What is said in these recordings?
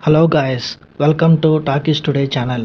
Hello guys, welcome to Talkies Today channel.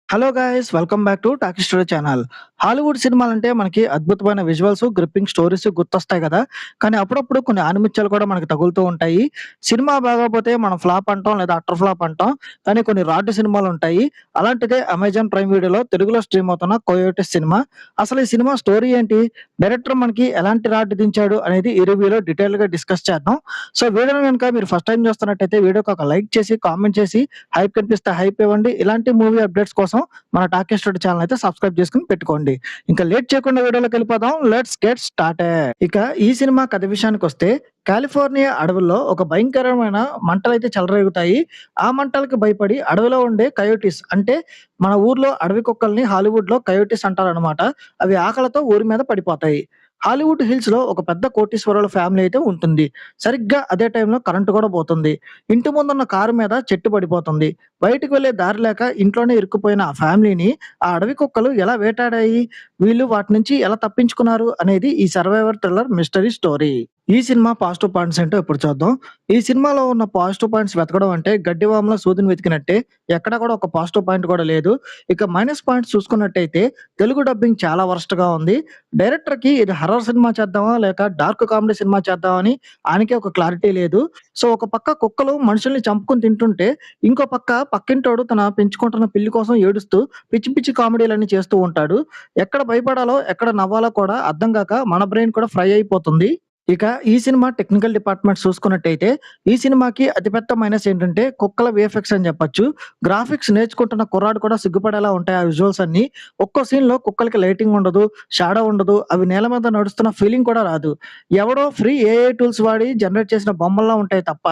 Hello guys welcome back to Talkie Story channel. Hollywood సినిమాలంటే మనకి అద్భుతమైన visuals, gripping stories గుర్తొస్తాయి కదా! కానీ అప్పుడప్పుడు కొన్ని ఆణిముత్యాలు కూడా మనకు తగులుతూ ఉంటాయి. సినిమా బాగోపోతే మనం ఫ్లాప్ అంటాం లేదా అట్టర్ ఫ్లాప్ అంటాం. కానీ కొన్ని రాడ్ సినిమాలుంటాయి. అలాంటిదే అమెజాన్ ప్రైమ్ వీడియోలో తెలుగులో స్ట్రీమ్ అవుతున్న 'కోయోటెస్' సినిమా. అసలు ఈ సినిమా స్టోరీ ఏంటి? డైరెక్టర్ మనకి ఎలాంటి రాడ్ దించాడు అనేది ఈ రివ్యూలో డీటెయిల్‌గా డిస్కస్ చేద్దాం. సో వీడియోని గనుక మీరు ఫస్ట్ టైమ్ చూస్తున్నట్టయితే వీడియోకి ఒక లైక్ చేసి, కామెంట్ చేసి, హైప్ కనిపిస్తే హైప్ ఇవ్వండి. ఇలాంటి మూవీ అప్డేట్స్ కోసం మన టాకీస్ టుడే ఛానల్ అయితే సబ్స్క్రైబ్ చేసుకొని పెట్టుకోండి. ఇంకా లేట్ చేయకుండా వీడియోలోకి వెళ్ళిపోదాం. Let's get started. ఇక ఈ సినిమా కథ విషయానికొస్తే కాలిఫోర్నియా అడవుల్లో ఒక భయంకరమైన మంటలైతే చెలరేగుతాయి. ఆ మంటలకి భయపడి అడవిలో ఉండే కయోటీస్ అంటే మన ఊర్లో అడవి కుక్కల్ని హాలీవుడ్‌లో కయోటీస్ అంటారనమాట. అవి ఆకలితో ఊరి మీద పడిపోతాయి. హాలీవుడ్ హిల్స్‌లో ఒక పెద్ద కోటీశ్వరుల ఫ్యామిలీ అయితే ఉంటుంది. సరిగ్గా అదే టైంలో కరెంట్ కూడా పోతుంది. ఇంటి ముందున్న కారు మీద చెట్టు పడిపోతుంది. బయటికి వెళ్ళే దారి లేక ఇంట్లోనే ఇరుక్కుపోయిన ఆ ఫ్యామిలీని ఆ అడవి కుక్కలు ఎలా వేటాడాయి? వీళ్ళు వాటి నుంచి ఎలా తప్పించుకున్నారు? అనేది ఈ సర్వైవర్ థ్రిల్లర్ మిస్టరీ స్టోరీ. ఈ సినిమా పాజిటివ్ పాయింట్స్ ఏంటో ఇప్పుడు చూద్దాం. ఈ సినిమాలో ఉన్న పాజిటివ్ పాయింట్స్ వెతకడం అంటే గడ్డివాములో సూదిని వెతికినట్టే. ఎక్కడ కూడా ఒక పాజిటివ్ పాయింట్ కూడా లేదు. ఇక మైనస్ పాయింట్స్ చూసుకున్నట్టయితే తెలుగు డబ్బింగ్ చాలా వరస్ట్‌గా ఉంది. డైరెక్టర్‌కి ఇది హర్రర్ సినిమా చేద్దామా? లేక డార్క్ కామెడీ సినిమా చేద్దామా అని ఆయనకే ఒక క్లారిటీ లేదు. సో ఒక పక్క కుక్కలు మనుషుల్ని చంపుకొని తింటుంటే, ఇంకో పక్క పక్కింటోడు తన పెంచుకుంటున్న పిల్లి కోసం ఏడుస్తూ పిచ్చి పిచ్చి కామెడీలన్నీ చేస్తూ ఉంటాడు. ఎక్కడ భయపడాలో, ఎక్కడ నవ్వాలో కూడా అర్థం గాక మన బ్రెయిన్ కూడా ఫ్రై అయిపోతుంది. ఇక ఈ సినిమా టెక్నికల్ డిపార్ట్‌మెంట్ చూసుకున్నట్టయితే, ఈ సినిమాకి అతిపెద్ద మైనస్ ఏంటంటే కుక్కల వీఎఫ్ఎక్స్ అని చెప్పొచ్చు. గ్రాఫిక్స్ నేర్చుకుంటున్న కుర్రాడు కూడా సిగ్గుపడేలా ఉంటాయి ఆ విజువల్స్ అన్నీ. ఒక్కో సీన్‌లో కుక్కలకి లైటింగ్ ఉండదు, షాడో ఉండదు. అవి నేల మీద నడుస్తున్న ఫీలింగ్ కూడా రాదు. ఎవడో ఫ్రీ ఏఐ టూల్స్ వాడి జనరేట్ చేసిన బొమ్మల్లా ఉంటాయి తప్ప,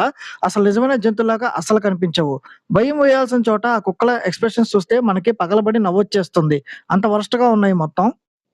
అసలు నిజమైన జంతువులాగా అస్సలు కనిపించవు. భయం వేయాల్సిన చోట ఆ కుక్కల ఎక్స్‌ప్రెషన్స్ చూస్తే మనకి పగలబడి నవ్వొచ్చేస్తుంది. అంత వరస్ట్‌గా ఉన్నాయి మొత్తం.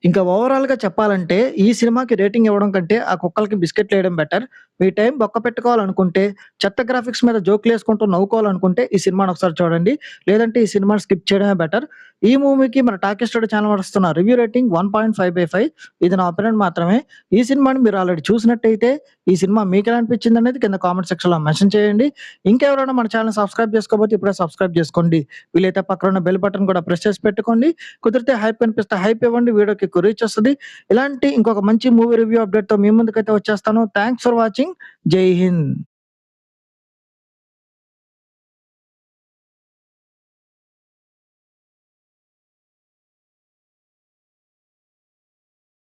ఇంకా ఓవరాల్‌గా చెప్పాలంటే, ఈ సినిమాకి రేటింగ్ ఇవ్వడం కంటే, ఆ కుక్కలకి బిస్కెట్‌లేయడం బెటర్. మీ టైం బొక్క పెట్టుకోవాలనుకుంటే, చెత్త గ్రాఫిక్స్ మీద జోకులేసుకుంటూ నవ్వుకోవాలనుకుంటే, ఈ సినిమాని ఒకసారి చూడండి. లేదంటే ఈ సినిమాని స్కిప్ చేయడమే బెటర్. ఈ మూవీకి మన టాకీ స్టూడియో ఛానల్ వారు ఇస్తున్న రివ్యూ రేటింగ్ 1.5/5. ఇది నా ఒపీనియన్ మాత్రమే. ఈ సినిమాని మీరు ఆల్రెడీ చూసినట్టయితే, ఈ సినిమా మీకెలా అనిపించిందనేది కింద కామెంట్ సెక్షన్‌లో మెన్షన్ చేయండి. ఇంకెవరైనా మన ఛానెల్‌ని సబ్స్క్రైబ్ చేసుకోకపోతే ఇప్పుడే సబ్స్క్రైబ్ చేసుకోండి. వీలైతే పక్కనున్న బెల్ బటన్ కూడా ప్రెస్ చేసి పెట్టుకోండి. కుదిరితే హైప్ కనిపిస్తే హైప్ ఇవ్వండి. వీడియోకి ఎక్కువ రీచ్ వస్తది. ఇలాంటి ఇంకొక మంచి మూవీ రివ్యూ అప్డేట్‌తో మీ ముందుకైతే వచ్చేస్తాను. Thanks for watching. జై హింద్.